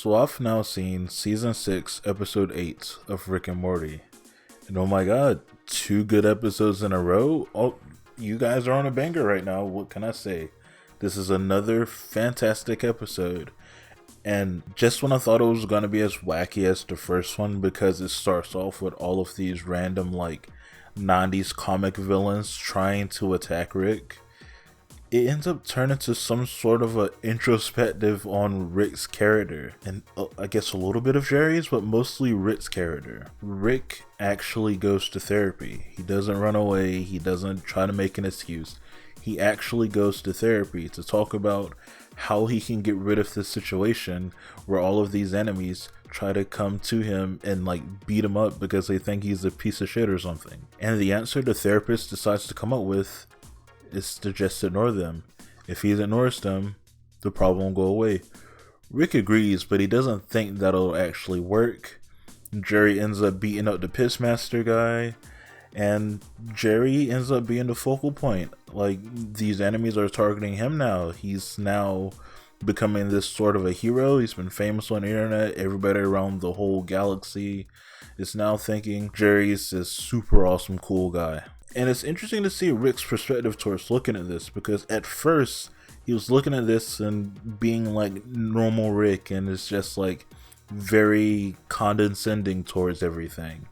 So I've now seen season 6, episode 8 of Rick and Morty. And oh my god, 2 good episodes in a row? Oh, you guys are on a banger right now, what can I say? This is another fantastic episode. And just when I thought it was going to be as wacky as the first one, because it starts off with all of these random 90s comic villains trying to attack Rick, it ends up turning to some sort of a introspective on Rick's character, and I guess a little bit of Jerry's, but mostly Rick's character. Rick actually goes to therapy. He doesn't run away, he doesn't try to make an excuse. He actually goes to therapy to talk about how he can get rid of this situation where all of these enemies try to come to him and beat him up because they think he's a piece of shit or something. And the answer the therapist decides to come up with is to just ignore them. If he ignores them, the problem will go away. Rick agrees, but he doesn't think that'll actually work. Jerry ends up beating up the Pissmaster guy, and Jerry ends up being the focal point. These enemies are targeting him now. He's now becoming this sort of a hero. He's been famous on the internet. Everybody around the whole galaxy is now thinking Jerry's this super awesome cool guy. And it's interesting to see Rick's perspective towards looking at this, because at first he was looking at this and being like normal Rick, and it's just very condescending towards everything.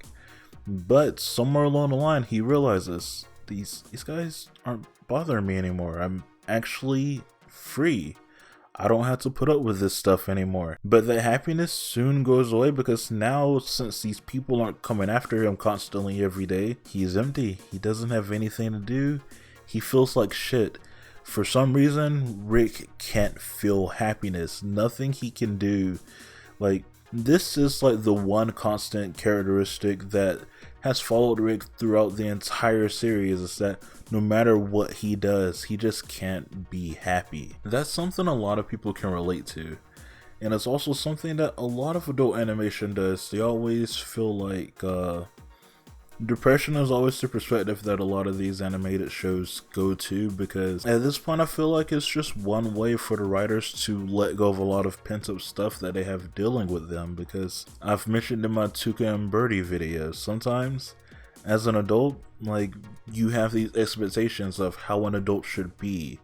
But somewhere along the line he realizes these guys aren't bothering me anymore. I'm actually free. I don't have to put up with this stuff anymore. But the happiness soon goes away, because now, since these people aren't coming after him constantly every day, he's empty. He doesn't have anything to do. He feels like shit. For some reason, Rick can't feel happiness. Nothing he can do. This is the one constant characteristic that has followed Rick throughout the entire series, is that no matter what he does, he just can't be happy. That's something a lot of people can relate to. And it's also something that a lot of adult animation does. They always feel like depression is always the perspective that a lot of these animated shows go to, because at this point I feel like it's just one way for the writers to let go of a lot of pent up stuff that they have dealing with them. Because I've mentioned in my Tuca and Birdie videos, sometimes as an adult, you have these expectations of how an adult should be,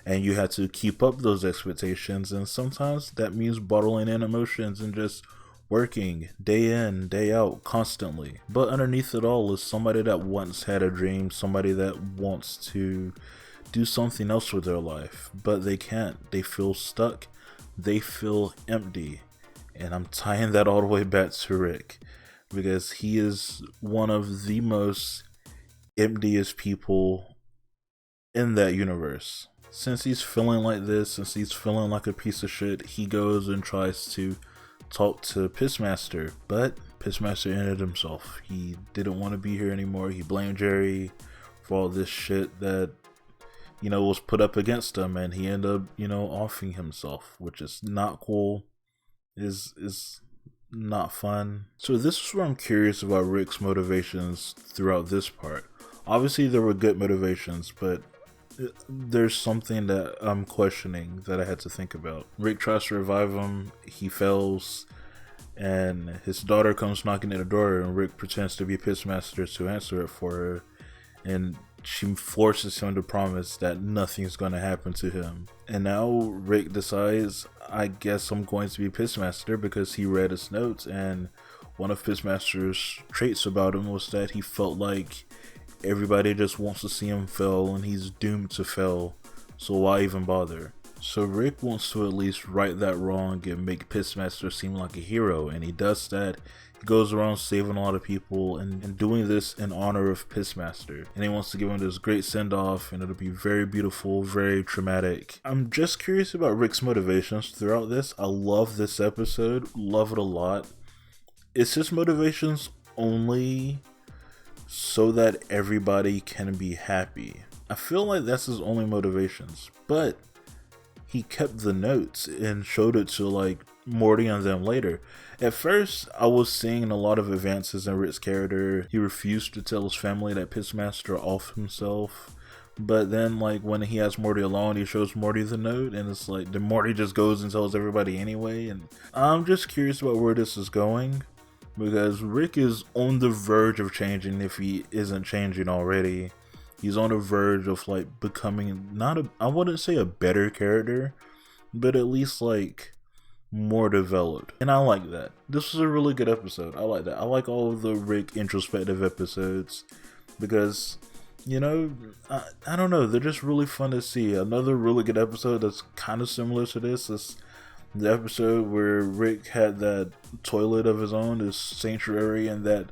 and you have to keep up those expectations, and sometimes that means bottling in emotions and just working day in, day out, constantly. But underneath it all is somebody that once had a dream, somebody that wants to do something else with their life, but they can't. They feel stuck. They feel empty. And I'm tying that all the way back to Rick, because he is one of the most emptiest people in that universe. Since he's feeling like this, since he's feeling like a piece of shit, he goes and tries to talk to Pissmaster, but Pissmaster ended himself. He didn't want to be here anymore. He blamed Jerry for all this shit that was put up against him, and he ended up offing himself, which is not cool, is not fun. So this is where I'm curious about Rick's motivations throughout this part. Obviously there were good motivations, but there's something that I'm questioning that I had to think about. Rick tries to revive him, he fails, and his daughter comes knocking at the door, and Rick pretends to be Pissmaster to answer it for her, and she forces him to promise that nothing's gonna happen to him. And now Rick decides, I guess I'm going to be Pissmaster, because he read his notes, and one of Pissmaster's traits about him was that he felt like everybody just wants to see him fail, and he's doomed to fail, so why even bother? So Rick wants to at least right that wrong and make Pissmaster seem like a hero, and he does that. He goes around saving a lot of people and doing this in honor of Pissmaster, and he wants to give him this great send-off, and it'll be very beautiful, very traumatic. I'm just curious about Rick's motivations throughout this. I love this episode, love it a lot. It's his motivations only so that everybody can be happy. I feel like that's his only motivations, but he kept the notes and showed it to Morty and them later. At first, I was seeing a lot of advances in Rick's character. He refused to tell his family that Pissmaster off himself, But then, like, when he has Morty alone, he shows Morty the note, and it's like, then Morty just goes and tells everybody anyway. And I'm just curious about where this is going, because Rick is on the verge of changing if he isn't changing already. He's on the verge of, like, becoming I wouldn't say a better character, but at least, like, more developed. And I like that. This was a really good episode. I like that. I like all of the Rick introspective episodes because, you know, I don't know, they're just really fun to see. Another really good episode that's kind of similar to this is the episode where Rick had that toilet of his own, this sanctuary, and that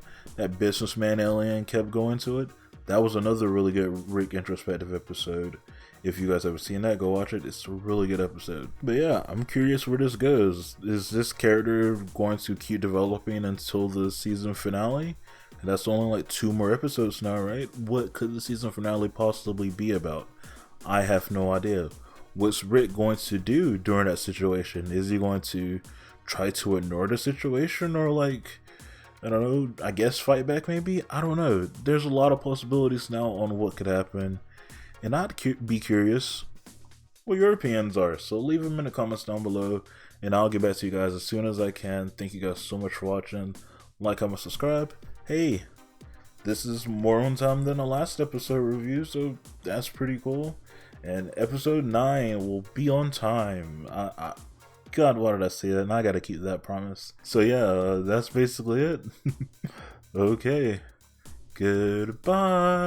businessman alien kept going to it. That was another really good Rick introspective episode. If you guys haven't seen that, go watch it. It's a really good episode. But yeah, I'm curious where this goes. Is this character going to keep developing until the season finale? And that's only like 2 more episodes now, right? What could the season finale possibly be about? I have no idea. What's Rick going to do during that situation? Is he going to try to ignore the situation, or like, I don't know, I guess fight back maybe? I don't know. There's a lot of possibilities now on what could happen. And I'd be curious what your opinions are. So leave them in the comments down below, and I'll get back to you guys as soon as I can. Thank you guys so much for watching. Like, comment, subscribe. Hey, this is more on time than the last episode review, so that's pretty cool. And episode 9 will be on time. God, why did I say that? And I gotta keep that promise. So yeah, that's basically it. Okay, goodbye.